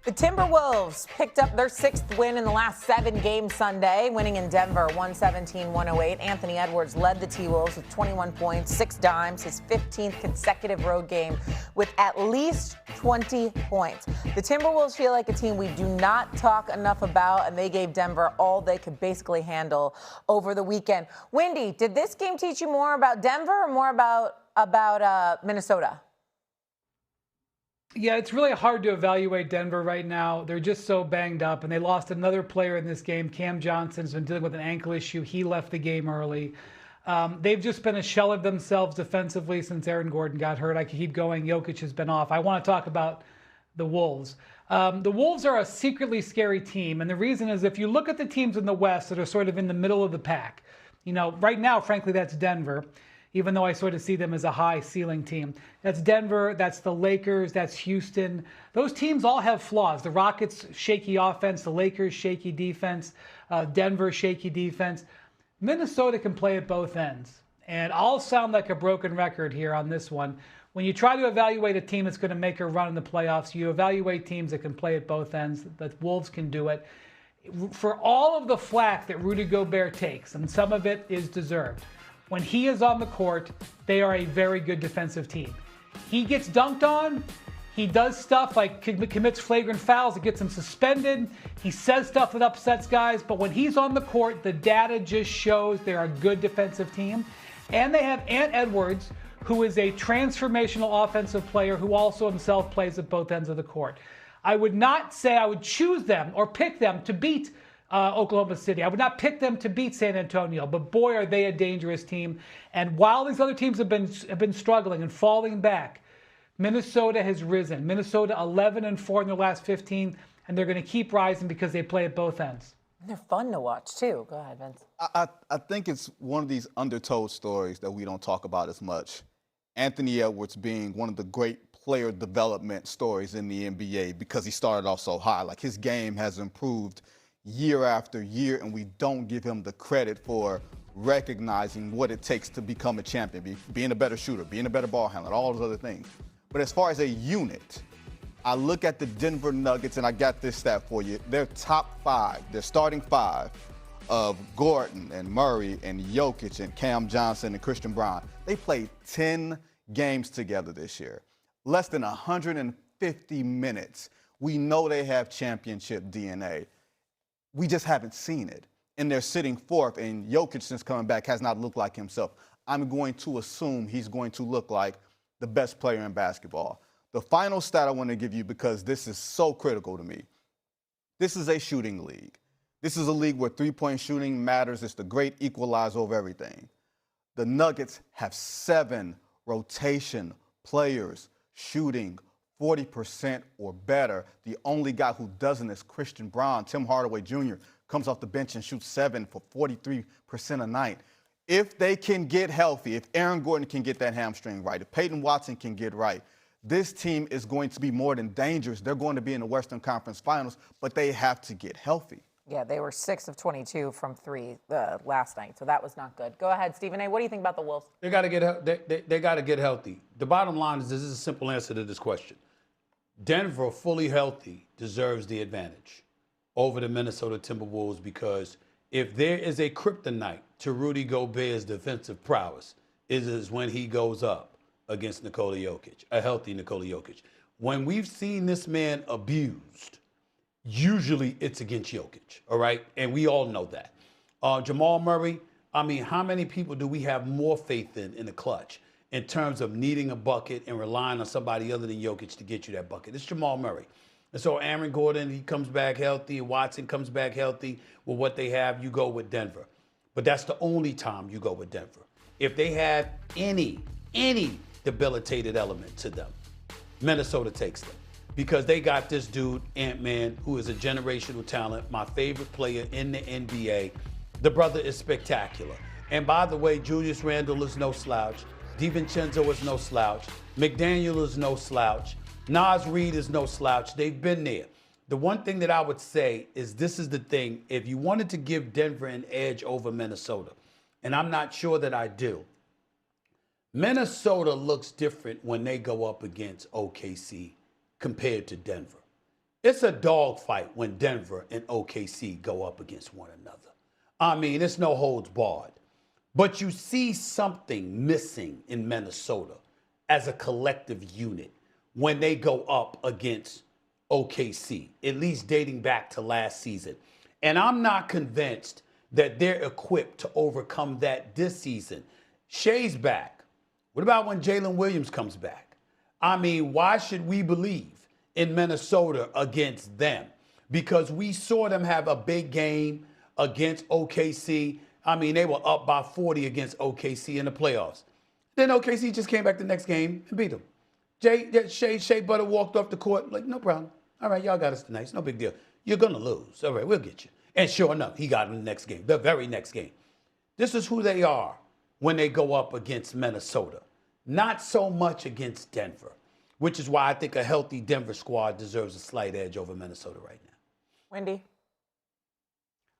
The Timberwolves picked up their sixth win in the last 7 games Sunday, winning in Denver 117-108. Anthony Edwards led the T-Wolves with 21 points, 6 dimes, his 15th consecutive road game with at least 20 points. The Timberwolves feel like a team we do not talk enough about, and they gave Denver all they could basically handle over the weekend. Wendy, did this game teach you more about Denver or more about Minnesota? Yeah, it's really hard to evaluate Denver right now. They're just so banged up, and they lost another player in this game. Cam Johnson's been dealing with an ankle issue. He left the game early. They've just been a shell of themselves defensively since Aaron Gordon got hurt. I could keep going. Jokic has been off. I want to talk about the Wolves. The Wolves are a secretly scary team, and the reason is if you look at the teams in the West that are sort of in the middle of the pack, you know, right now, frankly, that's Denver, even though I sort of see them as a high ceiling team. That's Denver, that's the Lakers, that's Houston. Those teams all have flaws. The Rockets, shaky offense, the Lakers, shaky defense, Denver, shaky defense. Minnesota can play at both ends. And I'll sound like a broken record here on this one. When you try to evaluate a team that's going to make a run in the playoffs, you evaluate teams that can play at both ends. The Wolves can do it. For all of the flack that Rudy Gobert takes, and some of it is deserved, when he is on the court, they are a very good defensive team. He gets dunked on. He does stuff like commits flagrant fouls that gets him suspended. He says stuff that upsets guys. But when he's on the court, the data just shows they're a good defensive team. And they have Ant Edwards, who is a transformational offensive player who also himself plays at both ends of the court. I would not say I would choose them or pick them to beat Oklahoma City. I would not pick them to beat San Antonio, but boy, are they a dangerous team. And while these other teams have been struggling and falling back, Minnesota has risen. Minnesota 11-4 in their last 15, and they're going to keep rising because they play at both ends. They're fun to watch, too. Go ahead, Vince. I think it's one of these undertold stories that we don't talk about as much. Anthony Edwards being one of the great player development stories in the NBA because he started off so high. Like, his game has improved year after year, and we don't give him the credit for recognizing what it takes to become a champion, being a better shooter, being a better ball handler, all those other things. But as far as a unit, I look at the Denver Nuggets, and I got this stat for you. Their top 5, their starting 5 of Gordon and Murray and Jokic and Cam Johnson and Christian Braun, they played 10 games together this year. Less than 150 minutes. We know they have championship DNA. We just haven't seen it. And they're sitting fourth, and Jokic, since coming back, has not looked like himself. I'm going to assume he's going to look like the best player in basketball. The final stat I want to give you, because this is so critical to me, this is a shooting league. This is a league where three-point shooting matters. It's the great equalizer of everything. The Nuggets have 7 rotation players shooting 40% or better. The only guy who doesn't is Christian Braun. Tim Hardaway Jr. comes off the bench and shoots 7 for 43% a night. If they can get healthy, if Aaron Gordon can get that hamstring right, if Peyton Watson can get right, this team is going to be more than dangerous. They're going to be in the Western Conference Finals, but they have to get healthy. Yeah, they were 6 of 22 from 3 last night, so that was not good. Go ahead, Stephen A. What do you think about the Wolves? They got to get healthy. The bottom line is this is a simple answer to this question. Denver, fully healthy, deserves the advantage over the Minnesota Timberwolves because if there is a kryptonite to Rudy Gobert's defensive prowess, it is when he goes up against Nikola Jokic, a healthy Nikola Jokic. When we've seen this man abused, usually it's against Jokic, all right? And we all know that. Jamal Murray, I mean, how many people do we have more faith in the clutch in terms of needing a bucket and relying on somebody other than Jokic to get you that bucket? It's Jamal Murray. And so Aaron Gordon, he comes back healthy, and Watson comes back healthy. With what they have, you go with Denver. But that's the only time you go with Denver. If they have any debilitated element to them, Minnesota takes them. Because they got this dude, Ant-Man, who is a generational talent, my favorite player in the NBA. The brother is spectacular. And by the way, Julius Randle is no slouch. DiVincenzo is no slouch. McDaniel is no slouch. Naz Reid is no slouch. They've been there. The one thing that I would say is this is the thing. If you wanted to give Denver an edge over Minnesota, and I'm not sure that I do, Minnesota looks different when they go up against OKC compared to Denver. It's a dogfight when Denver and OKC go up against one another. I mean, it's no holds barred. But you see something missing in Minnesota as a collective unit when they go up against OKC, at least dating back to last season. And I'm not convinced that they're equipped to overcome that this season. Shea's back. What about when Jalen Williams comes back? I mean, why should we believe in Minnesota against them? Because we saw them have a big game against OKC. I mean, they were up by 40 against OKC in the playoffs. Then OKC just came back the next game and beat them. Shea Butter walked off the court like, no problem. All right, y'all got us tonight. It's no big deal. You're going to lose. All right, we'll get you. And sure enough, he got him the next game, the very next game. This is who they are when they go up against Minnesota. Not so much against Denver, which is why I think a healthy Denver squad deserves a slight edge over Minnesota right now. Wendy?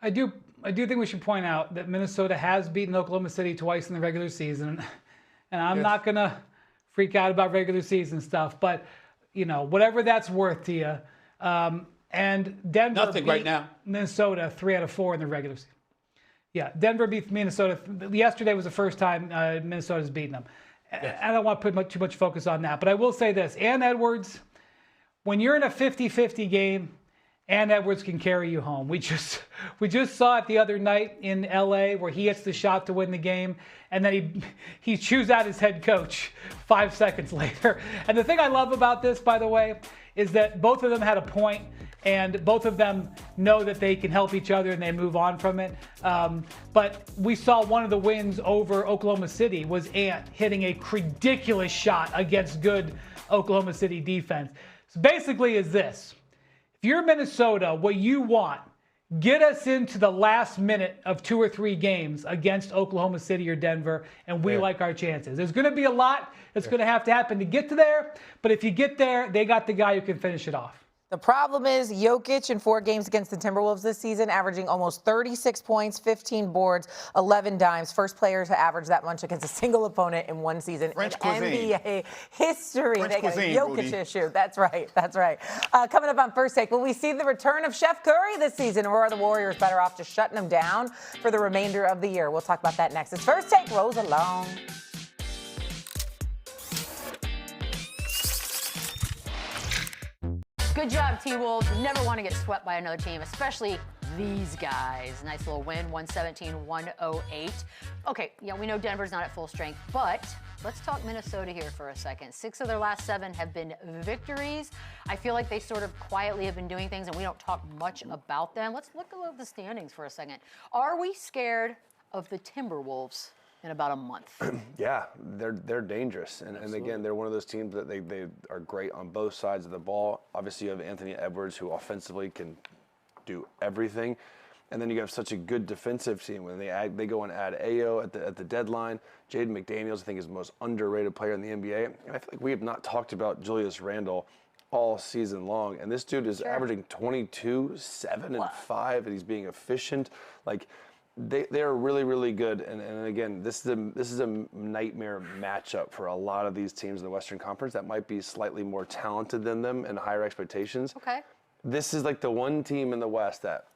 I do think we should point out that Minnesota has beaten Oklahoma City twice in the regular season. And I'm not going to freak out about regular season stuff, but, you know, whatever that's worth to you. And Denver Nothing beat right now. Minnesota 3 out of 4 in the regular season. Yeah, Denver beat Minnesota. Yesterday was the first time Minnesota's beaten them. Yeah. I don't want to put too much focus on that, but I will say this. Ann Edwards, when you're in a 50-50 game, Ann Edwards can carry you home. We just saw it the other night in LA where he hits the shot to win the game, and then he chews out his head coach 5 seconds later. And the thing I love about this, by the way, is that both of them had a point, and both of them know that they can help each other and they move on from it. But we saw one of the wins over Oklahoma City was Ant hitting a ridiculous shot against good Oklahoma City defense. So basically is this. If you're Minnesota, what you want, get us into the last minute of 2 or 3 games against Oklahoma City or Denver, and we like our chances. There's going to be a lot that's going to have to happen to get to there, but if you get there, they got the guy who can finish it off. The problem is Jokic in 4 games against the Timberwolves this season, averaging almost 36 points, 15 boards, 11 dimes. First player to average that much against a single opponent in one season French in cuisine. NBA history. French They got a cuisine, Jokic Rudy. issue. That's right. That's right. Coming up on First Take, will we see the return of Chef Curry this season, or are the Warriors better off just shutting him down for the remainder of the year? We'll talk about that next. It's First Take rolls along. Good job, T-Wolves. Never want to get swept by another team, especially these guys. Nice little win, 117-108. Okay, yeah, we know Denver's not at full strength, but let's talk Minnesota here for a second. 6 of their last 7 have been victories. I feel like they sort of quietly have been doing things, and we don't talk much about them. Let's look at the standings for a second. Are we scared of the Timberwolves in about a month? Yeah, they're dangerous. And again, they're one of those teams that they are great on both sides of the ball. Obviously, you have Anthony Edwards, who offensively can do everything. And then you have such a good defensive team. When they go and add Ayo at the deadline. Jaden McDaniels, I think, is the most underrated player in the NBA. And I feel like we have not talked about Julius Randle all season long. And this dude is averaging 22, 7, and 5, and he's being efficient. Like, They are really, really good, and again, this is a nightmare matchup for a lot of these teams in the Western Conference that might be slightly more talented than them and higher expectations. Okay. This is like the one team in the West that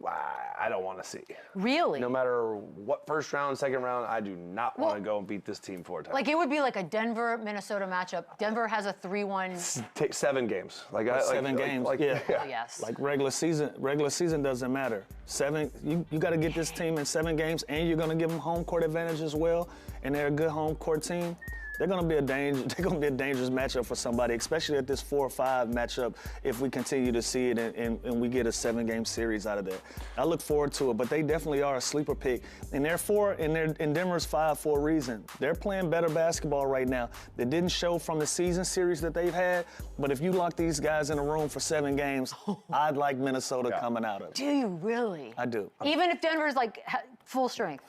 I don't want to see. Really? No matter what first round, second round, I do not want to go and beat this team 4 times. Like, it would be like a Denver-Minnesota matchup. Denver has a 3-1. Take 7 games. Like 7 games. Yeah. Oh, yes. Like regular season doesn't matter. 7, you got to get this team in 7 games, and you're going to give them home court advantage as well. And they're a good home court team. They're going to be a dangerous matchup for somebody, especially at this 4-5 matchup. If we continue to see it and we get a 7-game series out of that, I look forward to it. But they definitely are a sleeper pick, and they're 4 and Denver's 5 for a reason. They're playing better basketball right now. They didn't show from the season series that they've had. But if you lock these guys in a room for 7 games, I'd like Minnesota coming out of it. Do you really? I do. Even if Denver's like full strength?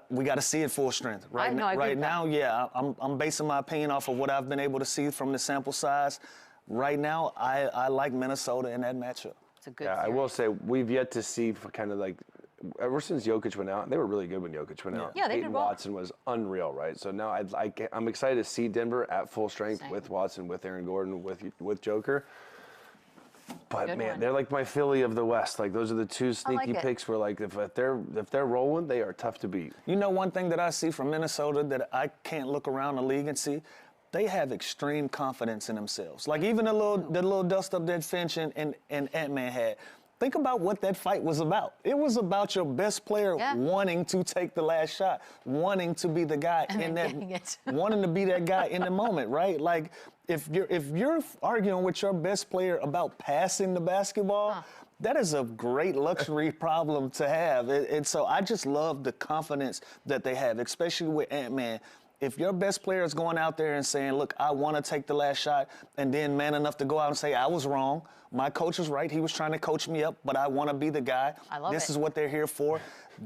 We got to see it full strength. Right now, yeah, I'm basing my opinion off of what I've been able to see from the sample size. Right now, I like Minnesota in that matchup. It's a good I will say we've yet to see for kind of like ever since Jokic went out. They were really good when Jokic went out. Yeah, they did well. Watson was unreal, right? So now I'm excited to see Denver at full strength with Watson, with Aaron Gordon, with Joker. But Good man, one. they're like my Philly of the West. Like those are the two sneaky it. picks where like if they're rolling, they are tough to beat. You know, one thing that I see from Minnesota that I can't look around the league and see, they have extreme confidence in themselves. Like even the little dust up that Finch and Ant-Man had. Think about what that fight was about. It was about your best player wanting to take the last shot, wanting to be the guy in that, wanting to be that guy in the moment, right? Like if you're arguing with your best player about passing the basketball, that is a great luxury problem to have. And so I just love the confidence that they have, especially with Ant-Man. If your best player is going out there and saying, look, I want to take the last shot, and then man enough to go out and say, I was wrong. My coach was right. He was trying to coach me up, but I want to be the guy. I love This it. is what they're here for.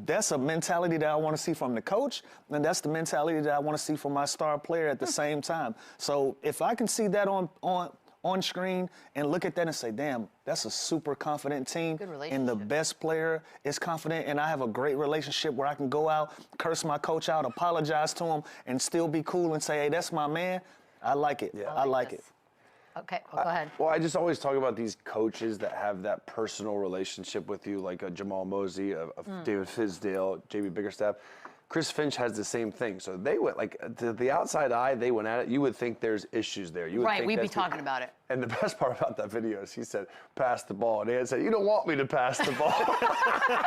That's a mentality that I want to see from the coach, and that's the mentality that I want to see from my star player at the same time. So if I can see that on screen and look at that and say, damn, that's a super confident team. Good And the relationship. best player is confident, and I have a great relationship where I can go out, curse my coach out, apologize to him, and still be cool and say, hey, that's my man. I like it. I like it. this. Okay, well, go ahead. Well, I just always talk about these coaches that have that personal relationship with you, like a Jamal Mosey, a David Fizdale, JB Bickerstaff. Chris Finch has the same thing. So they went, like, to the outside eye, they went at it. You would think there's issues there. You would Right, think we'd be that's talking about it. And the best part about that video is he said, pass the ball. And Ed said, you don't want me to pass the ball.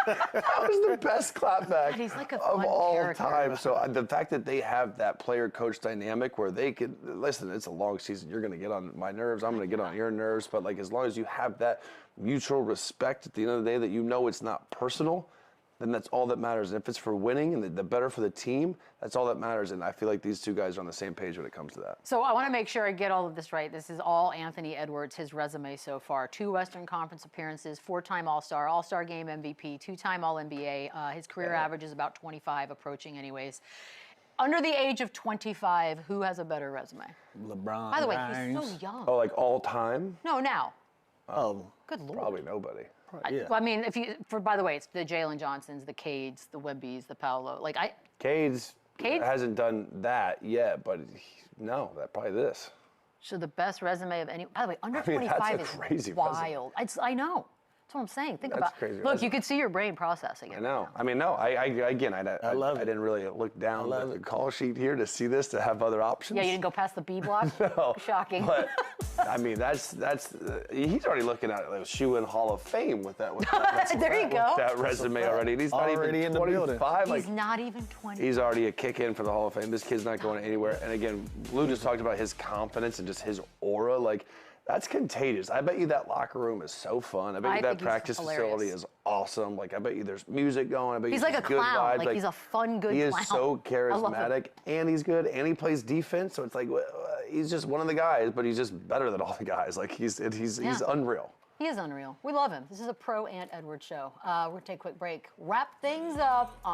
That was the best clapback He's like a of fun all character. time. So the fact that they have that player-coach dynamic where they could, listen, it's a long season. You're going to get on my nerves. I'm going to get on your nerves. But, like, as long as you have that mutual respect at the end of the day that you know it's not personal, then that's all that matters. And if it's for winning and the better for the team, that's all that matters. And I feel like these two guys are on the same page when it comes to that. So I want to make sure I get all of this right. This is all Anthony Edwards, his resume so far. 2 Western Conference appearances, 4-time All-Star, All-Star Game MVP, 2-time All-NBA. His career average is about 25, approaching anyways. Under the age of 25, who has a better resume? LeBron By the way, James. he's so young. Oh, like all time? No, now. Oh, Good Lord. Probably nobody. yeah. Well, I mean, by the way, it's the Jalen Johnsons, the Cades, the Wembys, the Paolo. Like, Cades Cades? hasn't done that yet, but no, that probably this. so the best resume of any. By the way, under I mean, that's 25 a is crazy wild. I know. That's what I'm saying. Think That's about. crazy Look, resume. you could see your brain processing it. I know. I mean, no. I love I it. didn't really look down the call sheet here to see this, to have other options. Yeah, you didn't go past the B block. No, Shocking. But I mean, that's he's already looking at a shoe in Hall of Fame with that. There you go. That resume already. And he's not Already even in the building. 25. He's not even 20. He's already a kick in for the Hall of Fame. This kid's not going anywhere. And again, Lou just talked about his confidence and just his aura. Like, that's contagious. I bet you that locker room is so fun. I bet I you think that he's practice hilarious. facility is awesome. Like, I bet you there's music going. I bet He's you like there's a good clown. vibes. Like, he's a fun, good He clown. is so I love him. charismatic, and he's good, and he plays defense. So it's like, he's just one of the guys, but he's just better than all the guys. Like, he's unreal. He is unreal. We love him. This is a pro Ant Edwards show. We're going to take a quick break. Wrap things up.